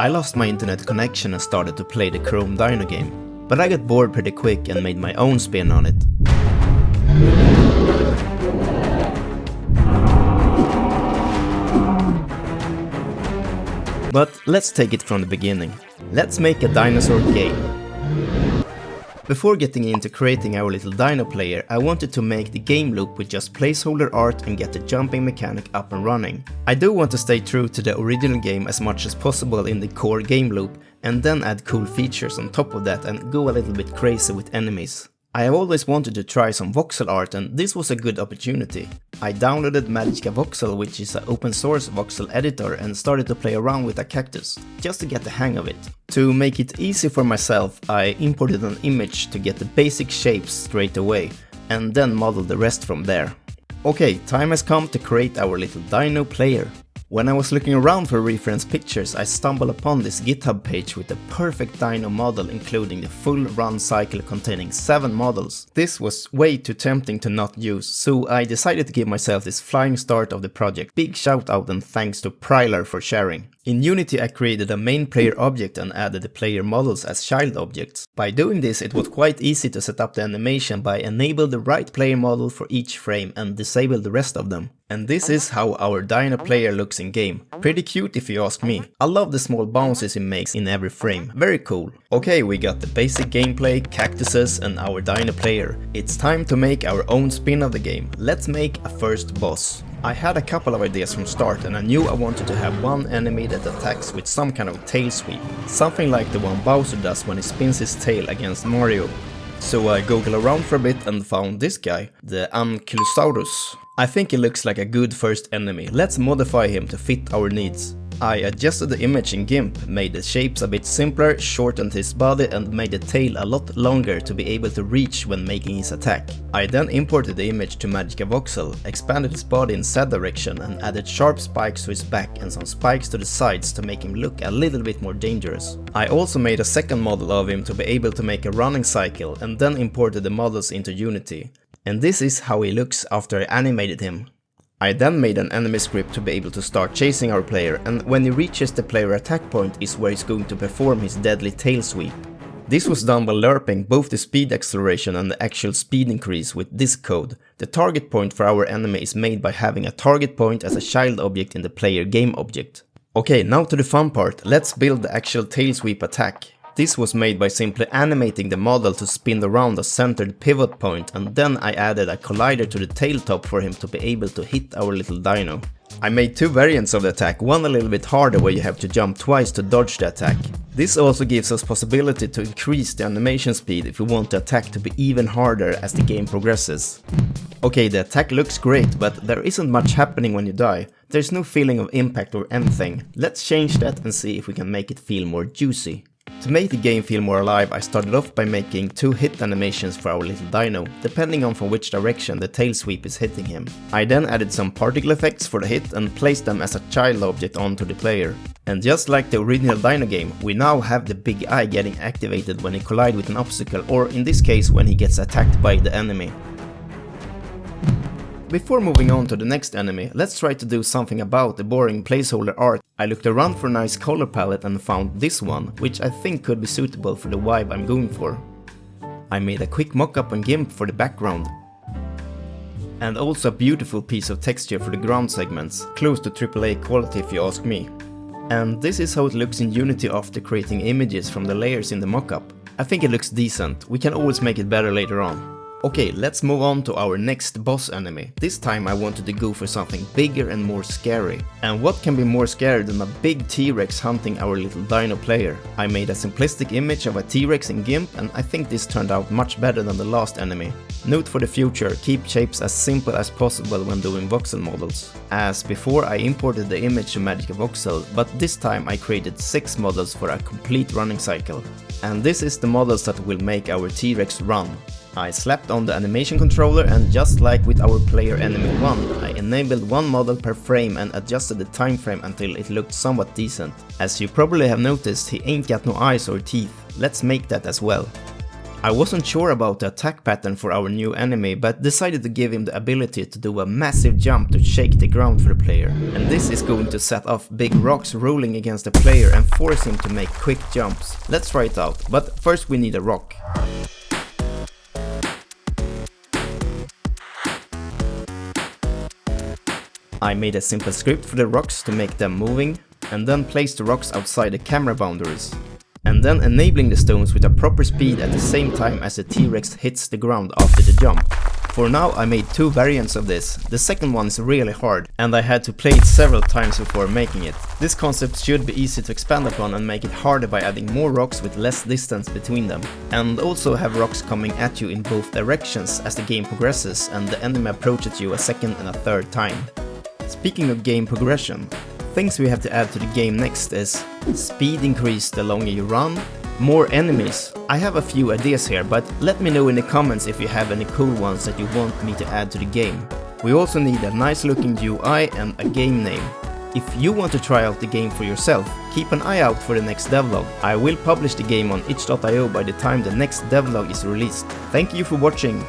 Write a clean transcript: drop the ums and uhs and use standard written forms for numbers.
I lost my internet connection and started to play the Chrome Dino game, but I got bored pretty quick and made my own spin on it. But let's take it from the beginning. Let's make a dinosaur game. Before getting into creating our little Dino Player, I wanted to make the game loop with just placeholder art and get the jumping mechanic up and running. I do want to stay true to the original game as much as possible in the core game loop, and then add cool features on top of that and go a little bit crazy with enemies. I have always wanted to try some voxel art, and this was a good opportunity. I downloaded Magica Voxel, which is an open source voxel editor, and started to play around with a cactus, just to get the hang of it. To make it easy for myself, I imported an image to get the basic shapes straight away, and then modeled the rest from there. Okay, time has come to create our little Dino Player. When I was looking around for reference pictures, I stumbled upon this Github page with a perfect dino model including the full run cycle containing 7 models. This was way too tempting to not use, so I decided to give myself this flying start of the project. Big shout out and thanks to Prylar for sharing. In Unity I created a main player object and added the player models as child objects. By doing this it was quite easy to set up the animation by enable the right player model for each frame and disable the rest of them. And this is how our Dino Player looks in game. Pretty cute if you ask me. I love the small bounces it makes in every frame. Very cool. Okay, we got the basic gameplay, cactuses and our Dino Player. It's time to make our own spin of the game. Let's make a first boss. I had a couple of ideas from start and I knew I wanted to have one enemy that attacks with some kind of tail sweep. Something like the one Bowser does when he spins his tail against Mario. So I googled around for a bit and found this guy, the Kilosaurus. I think he looks like a good first enemy. Let's modify him to fit our needs. I adjusted the image in GIMP, made the shapes a bit simpler, shortened his body and made the tail a lot longer to be able to reach when making his attack. I then imported the image to Magica Voxel, expanded his body in Z direction and added sharp spikes to his back and some spikes to the sides to make him look a little bit more dangerous. I also made a second model of him to be able to make a running cycle and then imported the models into Unity. And this is how he looks after I animated him. I then made an enemy script to be able to start chasing our player, and when he reaches the player attack point is where he's going to perform his deadly tail sweep. This was done by lerping both the speed acceleration and the actual speed increase with this code. The target point for our enemy is made by having a target point as a child object in the player game object. Okay, now to the fun part. Let's build the actual tail sweep attack. This was made by simply animating the model to spin around a centered pivot point, and then I added a collider to the tail top for him to be able to hit our little dino. I made 2 variants of the attack, one a little bit harder where you have to jump twice to dodge the attack. This also gives us possibility to increase the animation speed if we want the attack to be even harder as the game progresses. Okay, the attack looks great, but there isn't much happening when you die. There's no feeling of impact or anything. Let's change that and see if we can make it feel more juicy. To make the game feel more alive, I started off by making 2 hit animations for our little dino, depending on from which direction the tail sweep is hitting him. I then added some particle effects for the hit and placed them as a child object onto the player. And just like the original Dino game, we now have the big eye getting activated when he collides with an obstacle, or in this case when he gets attacked by the enemy. Before moving on to the next enemy, let's try to do something about the boring placeholder art. I looked around for a nice color palette and found this one, which I think could be suitable for the vibe I'm going for. I made a quick mock-up on GIMP for the background. And also a beautiful piece of texture for the ground segments, close to AAA quality if you ask me. And this is how it looks in Unity after creating images from the layers in the mock-up. I think it looks decent, we can always make it better later on. Okay, let's move on to our next boss enemy. This time I wanted to go for something bigger and more scary. And what can be more scary than a big T-Rex hunting our little Dino Player? I made a simplistic image of a T-Rex in GIMP and I think this turned out much better than the last enemy. Note for the future, keep shapes as simple as possible when doing voxel models. As before, I imported the image to Magica Voxel, but this time I created 6 models for a complete running cycle. And this is the models that will make our T-Rex run. I slapped on the animation controller and just like with our player enemy 1, I enabled 1 model per frame and adjusted the time frame until it looked somewhat decent. As you probably have noticed, he ain't got no eyes or teeth. Let's make that as well. I wasn't sure about the attack pattern for our new enemy, but decided to give him the ability to do a massive jump to shake the ground for the player. And this is going to set off big rocks rolling against the player and force him to make quick jumps. Let's try it out, but first we need a rock. I made a simple script for the rocks to make them moving, and then placed the rocks outside the camera boundaries. And then enabling the stones with a proper speed at the same time as the T-Rex hits the ground after the jump. For now I made 2 variants of this. The second one is really hard, and I had to play it several times before making it. This concept should be easy to expand upon and make it harder by adding more rocks with less distance between them. And also have rocks coming at you in both directions as the game progresses and the enemy approaches you a second and a third time. Speaking of game progression, things we have to add to the game next is speed increase the longer you run, more enemies. I have a few ideas here, but let me know in the comments if you have any cool ones that you want me to add to the game. We also need a nice looking UI and a game name. If you want to try out the game for yourself, keep an eye out for the next devlog. I will publish the game on itch.io by the time the next devlog is released. Thank you for watching.